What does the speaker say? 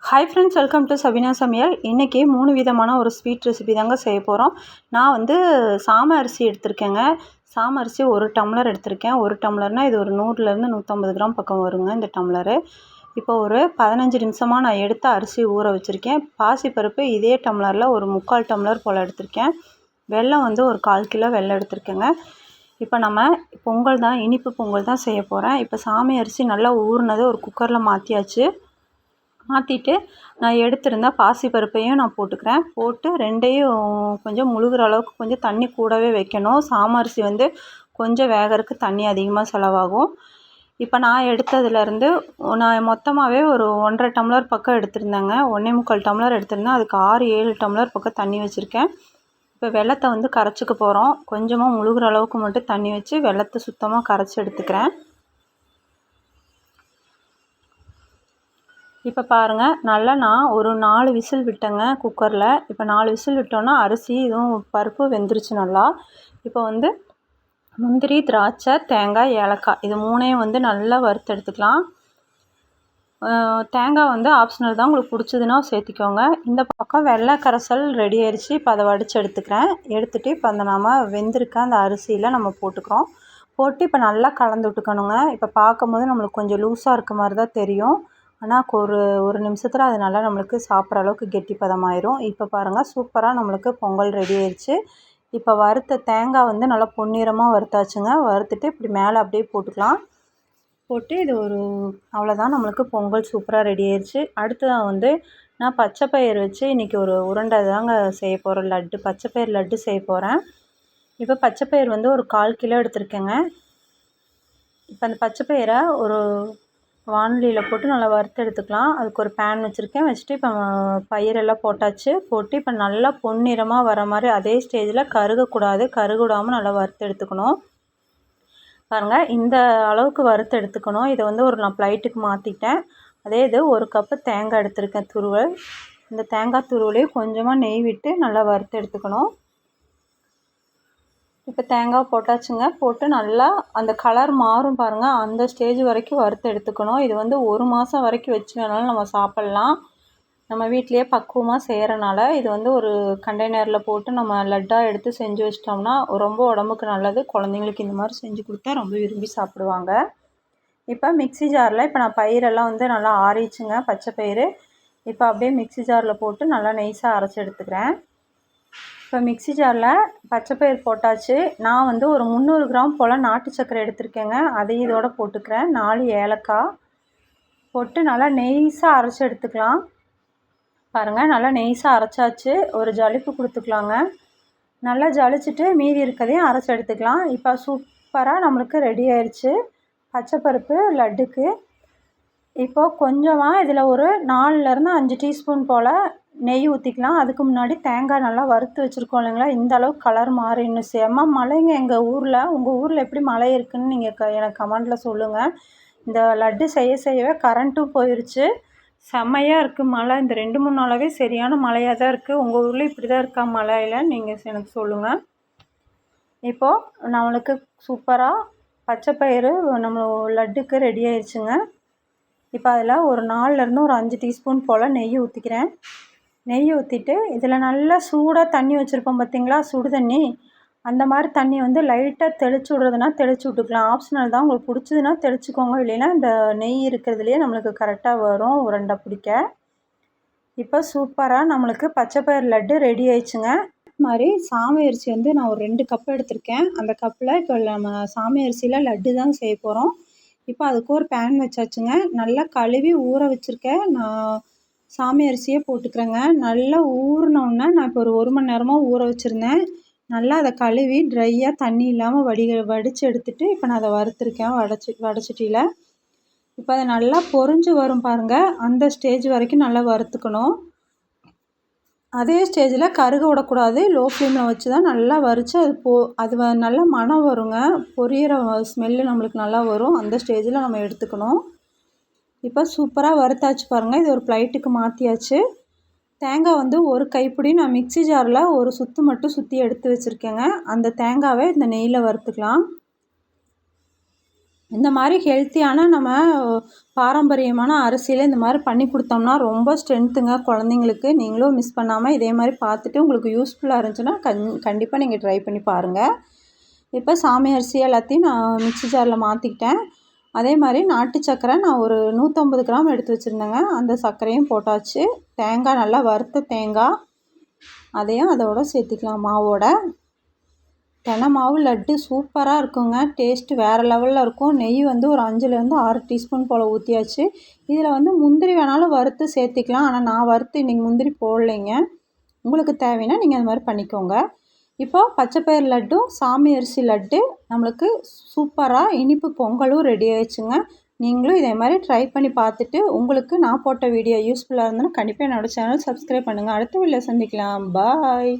Hi friends, welcome to Sabina சமையல். இன்றைக்கி 3 விதமான ஒரு ஸ்வீட் ரெசிபி தாங்க செய்ய போகிறோம். நான் வந்து சாமை அரிசி எடுத்திருக்கேங்க. சாமை அரிசி 1 டம்ளர் எடுத்திருக்கேன். 1 டம்ளர்னால் இது ஒரு 100லேருந்து 150 கிராம் பக்கம் வருங்க இந்த டம்ளரு. இப்போ ஒரு 15 நிமிஷமாக நான் எடுத்த அரிசி ஊற வச்சுருக்கேன். பாசிப்பருப்பு இதே டம்ளரில் ஒரு 3/4 டம்ளர் போல் எடுத்திருக்கேன். வெல்லம் வந்து ஒரு 1/4 கிலோ வெல்லம் எடுத்திருக்கேங்க. இப்போ நம்ம பொங்கல் தான், இனிப்பு பொங்கல் தான் செய்ய போகிறேன். இப்போ சாமை அரிசி நல்லா ஊறினது ஒரு குக்கரில் மாற்றிட்டு நான் எடுத்திருந்த பாசிப்பருப்பையும் நான் போட்டுக்கிறேன். போட்டு 2யும் கொஞ்சம் முழுகிற அளவுக்கு கொஞ்சம் தண்ணி கூடவே வைக்கணும். சாமை அரிசி வந்து கொஞ்சம் வேகறதுக்கு தண்ணி அதிகமாக செலவாகும். இப்போ நான் எடுத்ததுலேருந்து நான் மொத்தமாகவே ஒரு 1.5 டம்ளர் பக்கம் எடுத்திருந்தேங்க. 1.25 டம்ளர் எடுத்திருந்தேன். அதுக்கு 6-7 டம்ளர் பக்கம் தண்ணி வச்சுருக்கேன். இப்போ வெல்லத்தை வந்து கரைச்சிக்க போகிறோம். கொஞ்சமாக முழுகிற அளவுக்கு மட்டும் தண்ணி வச்சு வெல்லத்தை சுத்தமாக கரைச்சி எடுத்துக்கிறேன். இப்போ பாருங்கள், நல்லா நான் ஒரு 4 விசில் விட்டேங்க குக்கரில். இப்போ 4 விசில் விட்டோன்னா அரிசி இதுவும் பருப்பு வெந்துருச்சு நல்லா. இப்போ வந்து முந்திரி, திராட்சை, தேங்காய், ஏலக்காய் இது 3யும் வந்து நல்லா வறுத்து எடுத்துக்கலாம். தேங்காய் வந்து ஆப்ஷனல் தான், உங்களுக்கு பிடிச்சதுன்னா சேர்த்திக்கோங்க. இந்த பக்கம் வெள்ளை கரைசல் ரெடி ஆயிடுச்சு. இப்போ அதை வடித்து எடுத்துக்கிறேன். எடுத்துகிட்டு இப்போ அந்த நம்ம வெந்திருக்க அந்த அரிசியில் நம்ம போட்டுக்கிறோம். போட்டு இப்போ நல்லா கலந்து விட்டுக்கணுங்க. இப்போ பார்க்கும்போது நம்மளுக்கு கொஞ்சம் லூஸாக இருக்க மாதிரி தான் தெரியும். ஆனால் ஒரு நிமிஷத்தில் அது நல்லா நம்மளுக்கு சாப்பிட்ற அளவுக்கு கெட்டிப்பதமாயிரும். இப்போ பாருங்கள், சூப்பராக நம்மளுக்கு பொங்கல் ரெடி ஆயிடுச்சு. இப்போ வறுத்த தேங்காய் வந்து நல்லா பொன்னிறமாக வறுத்தாச்சுங்க. வறுத்துட்டு இப்படி மேலே அப்படியே போட்டுக்கலாம். போட்டு இது அவ்வளோதான், நம்மளுக்கு பொங்கல் சூப்பராக ரெடி ஆயிடுச்சு. அடுத்ததான் வந்து நான் பச்சைப்பயிறு வச்சு இன்றைக்கி ஒரு உருண்டை தாங்க செய்ய போகிறேன். பச்சைப்பயிறு லட்டு செய்ய போகிறேன். இப்போ பச்சைப்பயிறு வந்து ஒரு 1/4 கிலோ எடுத்திருக்கேங்க. இப்போ அந்த பச்சைப்பயிரை ஒரு வானலியில் போட்டு நல்லா வறுத்து எடுத்துக்கலாம். அதுக்கு ஒரு பேன் வச்சுருக்கேன். வச்சுட்டு இப்போ பயிரெல்லாம் போட்டாச்சு. போட்டு இப்போ நல்லா பொன்னிறமாக வர மாதிரி அதே ஸ்டேஜில் கருகக்கூடாது. கருகிடாமல் நல்லா வறுத்து எடுத்துக்கணும். பாருங்கள், இந்த அளவுக்கு வறுத்து எடுத்துக்கணும். இதை வந்து நான் பிளேட்டுக்கு மாற்றிட்டேன். அதே இது 1 கப்பு தேங்காய் எடுத்திருக்கேன் துருவல். இந்த தேங்காய் துருவலையும் கொஞ்சமாக நெய் விட்டு நல்லா வறுத்து எடுத்துக்கணும். இப்போ தேங்காய் போட்டாச்சுங்க. போட்டு நல்லா அந்த கலர் மாறும் பாருங்கள், அந்த ஸ்டேஜ் வரைக்கும் வறுத்து எடுத்துக்கணும். இது வந்து 1 மாதம் வரைக்கும் வச்சு வேணாலும் நம்ம சாப்பிட்லாம். நம்ம வீட்டிலையே பக்குவமாக செய்கிறனால இது வந்து ஒரு கண்டெய்னரில் போட்டு நம்ம லட்டாக எடுத்து செஞ்சு வச்சிட்டோம்னா ரொம்ப உடம்புக்கு நல்லது. குழந்தைங்களுக்கு இந்த மாதிரி செஞ்சு கொடுத்தா ரொம்ப விரும்பி சாப்பிடுவாங்க. இப்போ மிக்ஸி ஜாரில் இப்போ நான் பயிரெல்லாம் வந்து நல்லா ஆறிச்சுங்க, பச்சை பயிறு. இப்போ அப்படியே மிக்ஸி ஜாரில் போட்டு நல்லா நைஸாக அரைச்சி எடுத்துக்கிறேன். இப்போ மிக்ஸி ஜாரில் பச்சைப்பயிறு போட்டாச்சு. நான் வந்து ஒரு 300 கிராம் போல் நாட்டு சர்க்கரை எடுத்திருக்கேங்க. அதையும் இதோட போட்டுக்கிறேன். 4 ஏலக்காய் போட்டு நல்லா நெய்ஸாக அரைச்சி எடுத்துக்கலாம். பாருங்கள், நல்லா நெய்ஸாக அரைச்சாச்சு. ஒரு ஜலிப்பு கொடுத்துக்கலாங்க. நல்லா ஜலிச்சுட்டு மீதி இருக்கிறதையும் அரைச்சி எடுத்துக்கலாம். இப்போ சூப்பராக நம்மளுக்கு ரெடி ஆயிடுச்சு பச்சைப்பருப்பு லட்டுக்கு. இப்போது கொஞ்சமாக இதில் ஒரு 4லேருந்து 5 டீஸ்பூன் போல் நெய் ஊற்றிக்கலாம். அதுக்கு முன்னாடி தேங்காய் நல்லா வறுத்து வச்சுருக்கோம் இல்லைங்களா, இந்த அளவுக்கு கலர் மாறிடணும். செம்ம மழைங்க எங்கள் ஊரில். உங்கள் ஊரில் எப்படி மழை இருக்குதுன்னு நீங்கள் எனக்கு கமெண்டில் சொல்லுங்கள். இந்த லட்டு செய்யவே கரண்ட்டும் போயிடுச்சு. செம்மையாக இருக்குது மழை. இந்த 2-3 நாளாகவே சரியான மழையாக தான் இருக்குது. உங்கள் ஊரில் இப்படி தான் இருக்கா மழையில்? நீங்கள் எனக்கு சொல்லுங்கள். இப்போது நம்மளுக்கு சூப்பராக பச்சைப்பயிறு நம்ம லட்டுக்கு ரெடி ஆயிடுச்சுங்க. இப்போ அதில் ஒரு 4லேருந்து ஒரு 5 டீஸ்பூன் போல் நெய் ஊற்றிக்கிறேன். நெய் ஊற்றிட்டு இதில் நல்லா சூடாக தண்ணி வச்சுருப்போம் பார்த்திங்களா, சுடு தண்ணி. அந்த மாதிரி தண்ணி வந்து லைட்டாக தெளித்து விட்றதுனா தெளித்து விட்டுக்கலாம். ஆப்ஷனல் தான், உங்களுக்கு பிடிச்சதுன்னா தெளிச்சுக்கோங்க. இல்லைன்னா இந்த நெய் இருக்கிறதுலையே நம்மளுக்கு கரெக்டாக வரும் உருண்டை பிடிக்க. இப்போ சூப்பராக நம்மளுக்கு பச்சைப்பயிறு லட்டு ரெடி ஆயிடுச்சுங்க. இது மாதிரி சாமை அரிசி வந்து நான் ஒரு 2 கப் எடுத்திருக்கேன். அந்த கப்பில் இப்போ நம்ம சாமை அரிசியில் லட்டு தான் செய்ய போகிறோம். இப்போ அதுக்கு ஒரு பேன் வச்சாச்சுங்க. நல்லா கழுவி ஊற வச்சுருக்கேன் நான் சாமை அரிசியே போட்டுக்கிறேங்க. நல்லா ஊறினோன்னே நான் இப்போ ஒரு 1 மணி நேரமாக ஊற வச்சுருந்தேன். நல்லா அதை கழுவி ட்ரையாக தண்ணி இல்லாமல் வடித்து எடுத்துகிட்டு இப்போ நான் அதை வறுத்துருக்கேன் வடச்சட்டியில். இப்போ அதை நல்லா பொரிஞ்சு வரும் பாருங்கள், அந்த ஸ்டேஜ் வரைக்கும் நல்லா வறுத்துக்கணும். அதே ஸ்டேஜில் கருக விடக்கூடாது. லோ ஃப்ளேமில் வச்சு தான் நல்லா வறுத்து அது நல்லா மணம் வருங்க. பொரியிற ஸ்மெல்லு நம்மளுக்கு நல்லா வரும். அந்த ஸ்டேஜில் நம்ம எடுத்துக்கணும். இப்போ சூப்பராக வறுத்தாச்சு பாருங்கள். இது ஒரு பிளேட்டுக்கு மாற்றியாச்சு. தேங்காய் வந்து ஒரு கைப்பிடி நான் மிக்ஸி ஜாரில் ஒரு சுற்று மட்டும் சுற்றி எடுத்து வச்சுருக்கேங்க. அந்த தேங்காவை இந்த நெய்யில் வறுத்துக்கலாம். இந்த மாதிரி ஹெல்த்தியான நம்ம பாரம்பரியமான அரிசியில் இந்த மாதிரி பண்ணி கொடுத்தோம்னா ரொம்ப ஸ்ட்ரென்த்துங்க குழந்தைங்களுக்கு. நீங்களும் மிஸ் பண்ணாமல் இதே மாதிரி பார்த்துட்டு உங்களுக்கு யூஸ்ஃபுல்லாக இருந்துச்சுன்னா கண்டிப்பாக நீங்கள் ட்ரை பண்ணி பாருங்கள். இப்போ சாமை அரிசி எல்லாத்தையும் நான் மிக்ஸி ஜாரில் மாற்றிக்கிட்டேன். அதே மாதிரி நாட்டு சர்க்கரை நான் ஒரு 150 கிராம் எடுத்து வச்சுருந்தேங்க. அந்த சர்க்கரையும் போட்டாச்சு. தேங்காய் நல்லா வறுத்த தேங்காய் அதையும் அதோட சேர்த்திக்கலாம் மாவோட. தெனை மாவு லட்டு சூப்பராக இருக்குங்க. டேஸ்ட்டு வேறு லெவலில் இருக்கும். நெய் வந்து ஒரு 5லேருந்து 6 டீஸ்பூன் போல் ஊற்றியாச்சு. இதில் வந்து முந்திரி வேணாலும் வறுத்து சேர்த்திக்கலாம். ஆனால் நான் வறுத்து இன்றைக்கி முந்திரி போடலைங்க. உங்களுக்கு தேவைன்னா நீங்கள் அந்த மாதிரி பண்ணிக்கோங்க. இப்போது பச்சைப்பயிறு லட்டும் சாமி அரிசி லட்டு நம்மளுக்கு சூப்பராக இனிப்பு பொங்கலும் ரெடி ஆயிடுச்சுங்க. நீங்களும் இதே மாதிரி ட்ரை பண்ணி பார்த்துட்டு உங்களுக்கு நான் போட்ட வீடியோ யூஸ்ஃபுல்லாக இருந்ததுன்னா கண்டிப்பாக என்னோடய சேனல் சப்ஸ்கிரைப் பண்ணுங்கள். அடுத்த வீடியோவில் சந்திக்கலாம். பாய்.